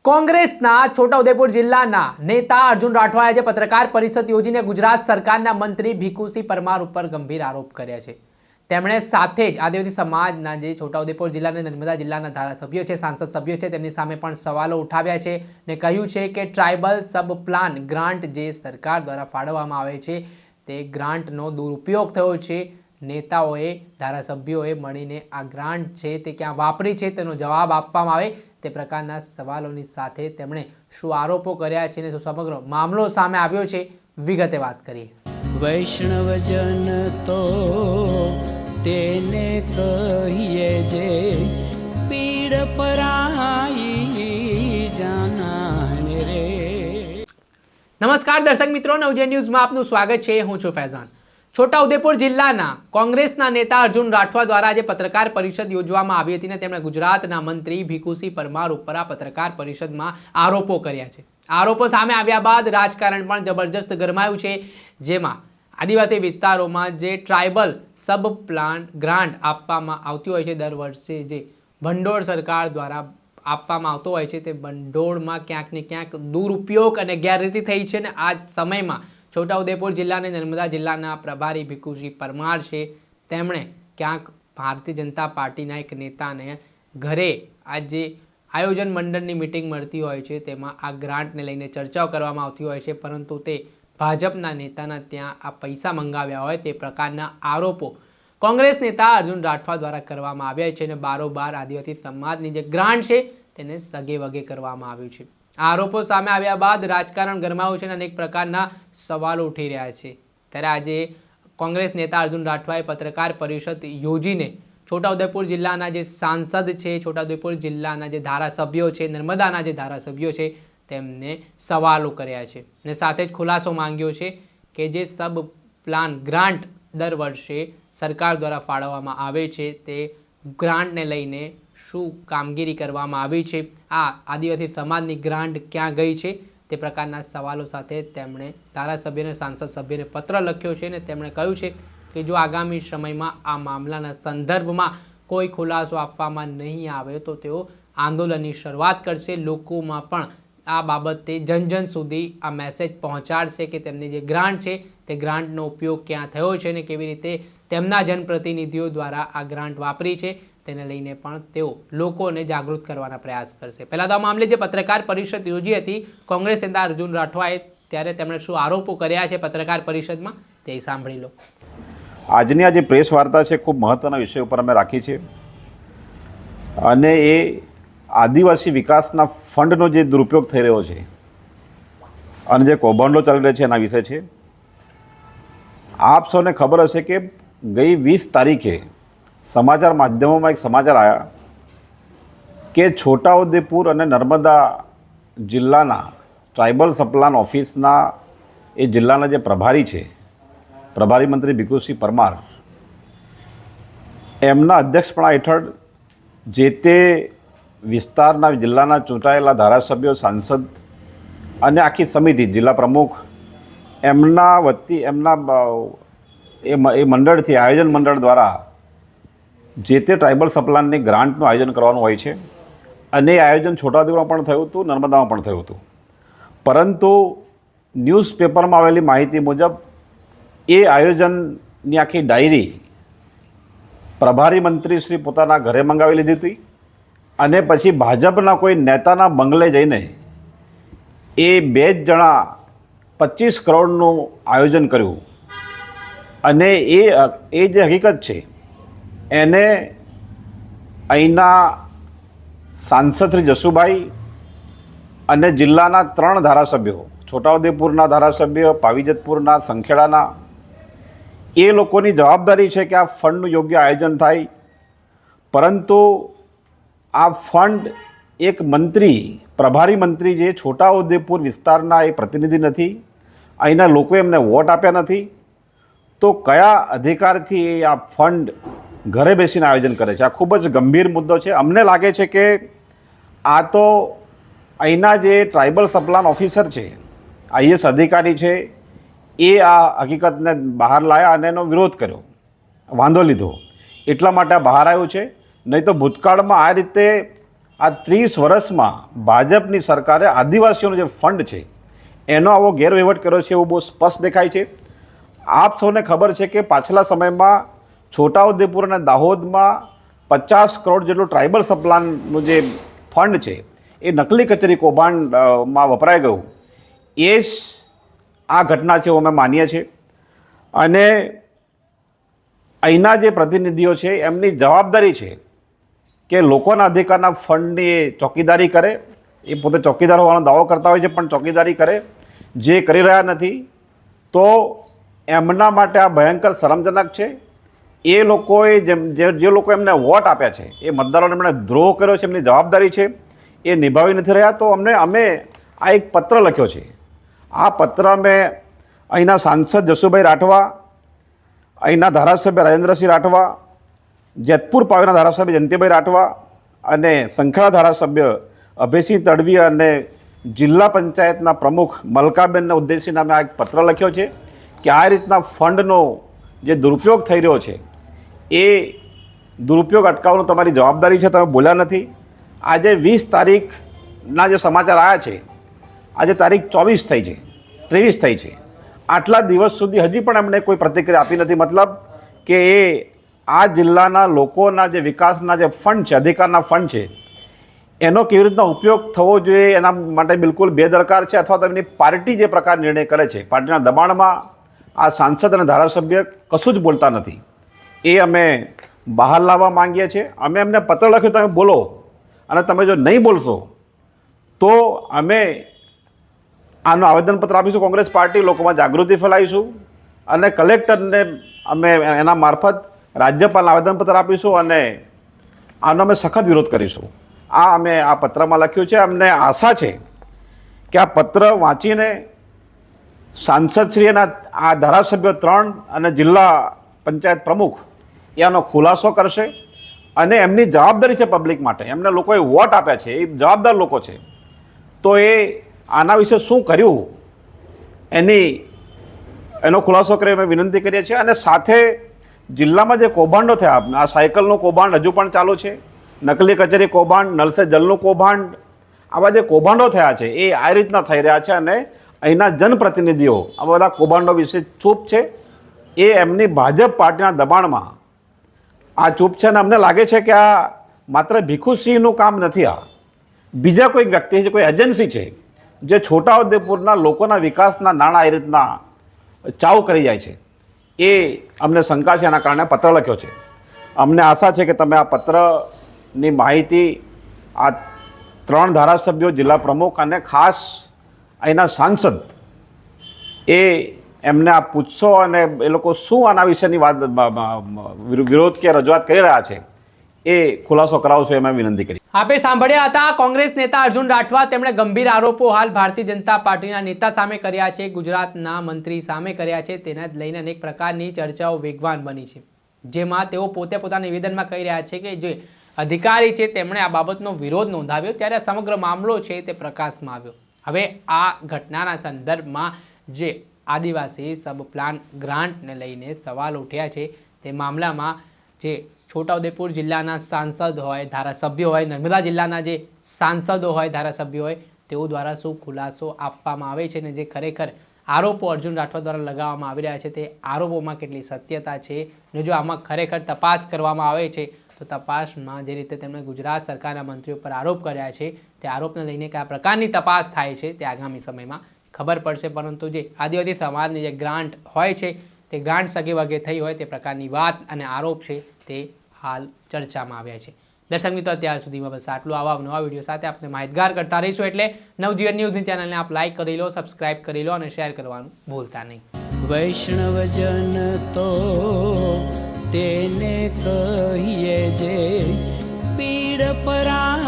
કોંગ્રેસના છોટાઉદેપુર જિલ્લાના નેતા અર્જુન રાઠવાએ આજે પત્રકાર પરિષદ યોજીને ગુજરાત સરકારના મંત્રી ભીખુસિંહ પરમાર ઉપર ગંભીર આરોપ કર્યા છે। તેમણે સાથે જ આદિવાસી સમાજના જે છોટાઉદેપુર જિલ્લાના નર્મદા જિલ્લાના ધારાસભ્યો છે, સાંસદ સભ્યો છે, તેમની સામે પણ સવાલો ઉઠાવ્યા છે ને કહ્યું છે કે ટ્રાઇબલ સબ પ્લાન ગ્રાન્ટ જે સરકાર દ્વારા ફાળવવામાં આવે છે તે ગ્રાન્ટનો દુરુપયોગ થયો છે। નેતાઓએ, ધારાસભ્યોએ મળીને આ ગ્રાન્ટ છે તે ક્યાં વાપરી છે તેનો જવાબ આપવામાં આવે તે પ્રકારના સવાલોની સાથે તેમણે શું આરોપો કર્યા છે ને સમગ્ર મામલો સામે આવ્યો છે, વિગતે વાત કરીએ। વૈષ્ણવજન તો તેને કહીએ જે પીડ પરાઈ જાનાને રે। નમસ્કાર દર્શક મિત્રો, નવજીવન ન્યૂઝમાં આપનું સ્વાગત છે। હું છું ફૈઝાન। છોટાઉદેપુર જિલ્લાના કોંગ્રેસના નેતા અર્જુન રાઠવા દ્વારા આજે પત્રકાર પરિષદ યોજવામાં આવી હતી ને તેમણે ગુજરાતના મંત્રી ભીખુસિંહ પરમાર ઉપર આ પત્રકાર પરિષદમાં આરોપો કર્યા છે। આરોપો સામે આવ્યા બાદ રાજકારણ પણ જબરજસ્ત ગરમાયું છે, જેમાં આદિવાસી વિસ્તારોમાં જે ટ્રાઇબલ સબ પ્લાન ગ્રાન્ટ આપવામાં આવતી હોય છે દર વર્ષે, જે ભંડોળ સરકાર દ્વારા આપવામાં આવતો હોય છે તે ભંડોળમાં ક્યાંક ને ક્યાંક દુરુપયોગ અને ગેરરીતિ થઈ છે ને આ સમયમાં છોટાઉદેપુર જિલ્લાના નર્મદા જિલ્લાના પ્રભારી ભીખુસિંહ પરમાર છે તેમણે ક્યાંક ભારતીય જનતા પાર્ટીના એક નેતાને ઘરે આજે આયોજન મંડળની મિટિંગ મળતી હોય છે તેમાં આ ગ્રાન્ટને લઈને ચર્ચાઓ કરવામાં આવતી હોય છે, પરંતુ તે ભાજપના નેતાના ત્યાં આ પૈસા મંગાવ્યા હોય તે પ્રકારના આરોપો કોંગ્રેસ નેતા અર્જુન રાઠવા દ્વારા કરવામાં આવ્યા છે અને બારોબાર આદિવાસી સમાજની જે ગ્રાન્ટ છે તેને સગે વગે કરવામાં આવ્યું છે। આરોપો સામે આવ્યા બાદ રાજકારણ ગરમાયું છે અને અનેક પ્રકારના સવાલો ઉઠી રહ્યા છે। ત્યારે આજે કોંગ્રેસ નેતા અર્જુન રાઠવાએ પત્રકાર પરિષદ યોજીને છોટાઉદેપુર જિલ્લાના જે સાંસદ છે, છોટાઉદેપુર જિલ્લાના જે ધારાસભ્યો છે, નર્મદાના જે ધારાસભ્યો છે તેમને સવાલો કર્યા છે અને સાથે જ ખુલાસો માંગ્યો છે કે જે સબ પ્લાન ગ્રાન્ટ દર વર્ષે સરકાર દ્વારા ફાળવવામાં આવે છે તે ગ્રાન્ટને લઈને શું કામગીરી કરવામાં આવી છે, આ આદિવાસી સમાજની ગ્રાન્ટ ક્યાં ગઈ છે તે પ્રકારના સવાલો સાથે તેમણે ધારાસભ્યને, સાંસદ સભ્યને પત્ર લખ્યો છે અને તેમણે કહ્યું છે કે જો આગામી સમયમાં આ મામલાના સંદર્ભમાં કોઈ ખુલાસો આપવામાં નહીં આવે તો તેઓ આંદોલનની શરૂઆત કરશે। લોકોમાં પણ આ બાબતે જન સુધી આ મેસેજ પહોંચાડશે કે તેમની જે ગ્રાન્ટ છે તે ગ્રાન્ટનો ઉપયોગ ક્યાં થયો છે અને કેવી રીતે તેમના જનપ્રતિનિધિઓ દ્વારા આ ગ્રાન્ટ વાપરી છે તેને લઈને પણ તેઓ લોકોને જાગૃત કરવાના પ્રયાસ કરશે। પહેલાં તો આ મામલે જે પત્રકાર પરિષદ યોજી હતી કોંગ્રેસ નેતા અર્જુન રાઠવાએ, ત્યારે તેમણે શું આરોપો કર્યા છે પત્રકાર પરિષદમાં તે સાંભળી લો। આજની આ જે પ્રેસ વાર્તા છે ખૂબ મહત્ત્વના વિષય ઉપર અમે રાખી છે અને એ આદિવાસી વિકાસના ફંડનો જે દુરુપયોગ થઈ રહ્યો છે અને જે કૌભાંડો ચાલી રહ્યા છે એના વિશે છે। આપ સૌને ખબર હશે કે ગઈ 20 તારીખે સમાચાર માધ્યમોમાં એક સમાચાર આવ્યા કે છોટાઉદેપુર અને નર્મદા જિલ્લાના ટ્રાઇબલ સપ્લાન ઓફિસના એ જિલ્લાના જે પ્રભારી છે, પ્રભારી મંત્રી ભીખુસિંહ પરમાર, એમના અધ્યક્ષપણા હેઠળ જે તે વિસ્તારના જિલ્લાના ચૂંટાયેલા ધારાસભ્યો, સાંસદ અને આખી સમિતિ, જિલ્લા પ્રમુખ, એમના વતી એમના એ મંડળથી, આયોજન મંડળ દ્વારા જે તે ટ્રાઇબલ સપ્લાનની ગ્રાન્ટનું આયોજન કરવાનું હોય છે અને એ આયોજન છોટાઉદેપુરમાં પણ થયું હતું, નર્મદામાં પણ થયું હતું, પરંતુ ન્યૂઝપેપરમાં આવેલી માહિતી મુજબ એ આયોજનની આખી ડાયરી પ્રભારી મંત્રી શ્રી પોતાના ઘરે મંગાવી લીધી હતી અને પછી ભાજપના કોઈ નેતાના બંગલે જઈને એ 2 જણા 25 કરોડનું આયોજન કર્યું અને એ જે હકીકત છે એને અહીંના સાંસદ શ્રી જસુભાઈ અને જિલ્લાના 3 ધારાસભ્યો, છોટાઉદેપુરના ધારાસભ્ય, પાવીજતપુરના, સંખેડાના, એ લોકોની જવાબદારી છે કે આ ફંડનું યોગ્ય આયોજન થાય, પરંતુ આ ફંડ એક મંત્રી, પ્રભારી મંત્રી જે છોટાઉદેપુર વિસ્તારના એ પ્રતિનિધિ નથી, અહીંના લોકોએ એમને વોટ આપ્યા નથી, તો કયા અધિકારથી એ આ ફંડ ઘરે બેસીને આયોજન કરે છે? આ ખૂબ જ ગંભીર મુદ્દો છે। અમને લાગે છે કે આ તો અહીંના જે ટ્રાઇબલ સપ્લાન ઓફિસર છે, IAS અધિકારી છે, એ આ હકીકતને બહાર લાવ્યા અને એનો વિરોધ કર્યો, વાંધો લીધો, એટલા માટે આ બહાર આવ્યું છે। નહીં તો ભૂતકાળમાં આ રીતે આ 30 વર્ષમાં ભાજપની સરકારે આદિવાસીઓનો જે ફંડ છે એનો આવો ગેરવહીવટ કર્યો છે એવું બહુ સ્પષ્ટ દેખાય છે. આપ સૌને ખબર છે કે પાછલા સમયમાં છોટાઉદેપુર અને દાહોદમાં 50 કરોડ જેટલું ટ્રાઇબલ સપ્લાનનું જે ફંડ છે એ નકલી કચેરી કૌભાંડમાં વપરાઈ ગયું. એ જ આ ઘટના છે એવું અમે માનીએ છીએ. અને અહીંના જે પ્રતિનિધિઓ છે એમની જવાબદારી છે કે લોકોના અધિકારના ફંડની ચોકીદારી કરે. એ પોતે ચોકીદાર હોવાનો દાવો કરતા હોય છે પણ ચોકીદારી કરે જે કરી રહ્યા નથી. તો એમના માટે આ ભયંકર શરમજનક છે. એ લોકોએ જે લોકો એમને વોટ આપ્યા છે એ મતદારોને એમણે દ્રોહ કર્યો છે, એમની જવાબદારી છે એ નિભાવી નથી રહ્યા. તો અમે આ એક પત્ર લખ્યો છે. આ પત્ર અમે અહીંના સાંસદ જસુભાઈ રાઠવા, અહીંના ધારાસભ્ય રાજેન્દ્રસિંહ રાઠવા, જેતપુર પાવેના ધારાસભ્ય જયંતિભાઈ રાઠવા અને સંખેડા ધારાસભ્ય અભયસિંહ તડવી અને જિલ્લા પંચાયતના પ્રમુખ મલકાબેનને ઉદ્દેશીને અમે આ એક પત્ર લખ્યો છે કે આ રીતના ફંડનો જે દુરુપયોગ થઈ રહ્યો છે એ દુરુપયોગ અટકાવવાનો તમારી જવાબદારી છે. તમે બોલ્યા નથી. આજે 20 તારીખના જે સમાચાર આવ્યા છે, આજે તારીખ 24 થઈ છે, 23 થઈ છે. આટલા દિવસ સુધી હજી પણ એમણે કોઈ પ્રતિક્રિયા આપી નથી. મતલબ કે એ આ જિલ્લાના લોકોના જે વિકાસના જે ફંડ છે, અધિકારના ફંડ છે, એનો કેવી રીતના ઉપયોગ થવો જોઈએ એના માટે બિલકુલ બેદરકાર છે. અથવા તો એમની પાર્ટી જે પ્રકાર નિર્ણય કરે છે, પાર્ટીના દબાણમાં આ સાંસદ અને ધારાસભ્ય કશું જ બોલતા નથી. એ અમે બહાર લાવવા માંગીએ છીએ. અમે એમને પત્ર લખ્યો તમે બોલો, અને તમે જો નહીં બોલશો તો અમે આનું આવેદનપત્ર આપીશું. કોંગ્રેસ પાર્ટી લોકોમાં જાગૃતિ ફેલાવીશું અને કલેક્ટરને અમે એના મારફત રાજ્યપાલને આવેદનપત્ર આપીશું અને આનો અમે સખત વિરોધ કરીશું. આ અમે આ પત્રમાં લખ્યું છે. અમને આશા છે કે આ પત્ર વાંચીને સાંસદશ્રીના આ ધારાસભ્યો 3 અને જિલ્લા પંચાયત પ્રમુખ એનો ખુલાસો કરશે અને એમની જવાબદારી છે પબ્લિક માટે. એમને લોકોએ વોટ આપ્યા છે, એ જવાબદાર લોકો છે. તો એ આના વિશે શું કર્યું એનો ખુલાસો કરી અમે વિનંતી કરીએ છીએ. અને સાથે જિલ્લામાં જે કૌભાંડો થયા, આ સાયકલનું કૌભાંડ હજુ પણ ચાલુ છે, નકલી કચેરી કૌભાંડ, નલ સે જલનું કૌભાંડ, આવા જે કૌભાંડો થયા છે એ આ રીતના થઈ રહ્યા છે. અને અહીંના જનપ્રતિનિધિઓ આવા બધા કૌભાંડો વિશે ચૂપ છે. એ એમની ભાજપ પાર્ટીના દબાણમાં આ ચૂપ છે. અને અમને લાગે છે કે આ માત્ર ભીખુસિંહનું કામ નથી. આ બીજા કોઈ વ્યક્તિ છે, કોઈ એજન્સી છે જે છોટાઉદેપુરના લોકોના વિકાસના નાણાં એ રીતના ચાવ કરી જાય છે. એ અમને શંકા છે. એના કારણે પત્ર લખ્યો છે. અમને આશા છે કે તમે આ પત્રની માહિતી આ 3 ધારાસભ્યો, જિલ્લા પ્રમુખ અને ખાસ અહીંના સાંસદ એમને આ પૂછશો અને એ લોકો શું આના વિશેની વાત વિરોધ કે રજૂઆત કરી રહ્યા છે એ ખુલાસો કરાવશો એમ વિનંતી કરી. આપે સાંભળ્યા હતા કોંગ્રેસ નેતા અર્જુન રાઠવા. તેમણે ગંભીર આરોપો હાલ ભારતીય જનતા પાર્ટીના નેતા સામે કર્યા છે, ગુજરાતના મંત્રી સામે કર્યા છે. તેને જ લઈને અનેક પ્રકારની ચર્ચાઓ વેગવાન બની છે, જેમાં તેઓ પોતે પોતાના નિવેદનમાં કહી રહ્યા છે કે જે અધિકારી છે તેમણે આ બાબતનો વિરોધ નોંધાવ્યો ત્યારે આ સમગ્ર મામલો છે તે પ્રકાશમાં આવ્યો. હવે આ ઘટનાના સંદર્ભમાં જે આદિવાસી સબ પ્લાન ગ્રાન્ટને લઈને સવાલ ઉઠ્યા છે તે મામલામાં જે છોટાઉદેપુર જિલ્લાના સાંસદ હોય, ધારાસભ્યો હોય, નર્મદા જિલ્લાના જે સાંસદો હોય, ધારાસભ્યો હોય, તેઓ દ્વારા શું ખુલાસો આપવામાં આવે છે અને જે ખરેખર આરોપો અર્જુન રાઠવા દ્વારા લગાવવામાં આવી રહ્યા છે તે આરોપોમાં કેટલી સત્યતા છે અને જો આમાં ખરેખર તપાસ કરવામાં આવે છે તો તપાસમાં જે રીતે તેમણે ગુજરાત સરકારના મંત્રીઓ પર આરોપ કર્યા છે તે આરોપને લઈને કયા પ્રકારની તપાસ થાય છે તે આગામી સમયમાં ખબર પડશે. પરંતુ જે આદિવાસી સમાજની જે ગ્રાન્ટ હોય છે તે ગ્રાન્ટ સગે વગે થઈ હોય તે પ્રકારની વાત અને આરોપ છે તે હાલ ચર્ચામાં આવ્યા છે. દર્શક મિત્રો, અત્યાર સુધીમાં બસ આટલું. આવા નવા વિડીયો સાથે આપણે માહિતગાર કરતા રહીશું. એટલે નવજીવન ન્યૂઝની ચેનલને આપ લાઈક કરી લો, સબસ્ક્રાઇબ કરી લો અને શેર કરવાનું ભૂલતા નહીં. વૈષ્ણવજન તો તેને કહીએ જે પીડ પરા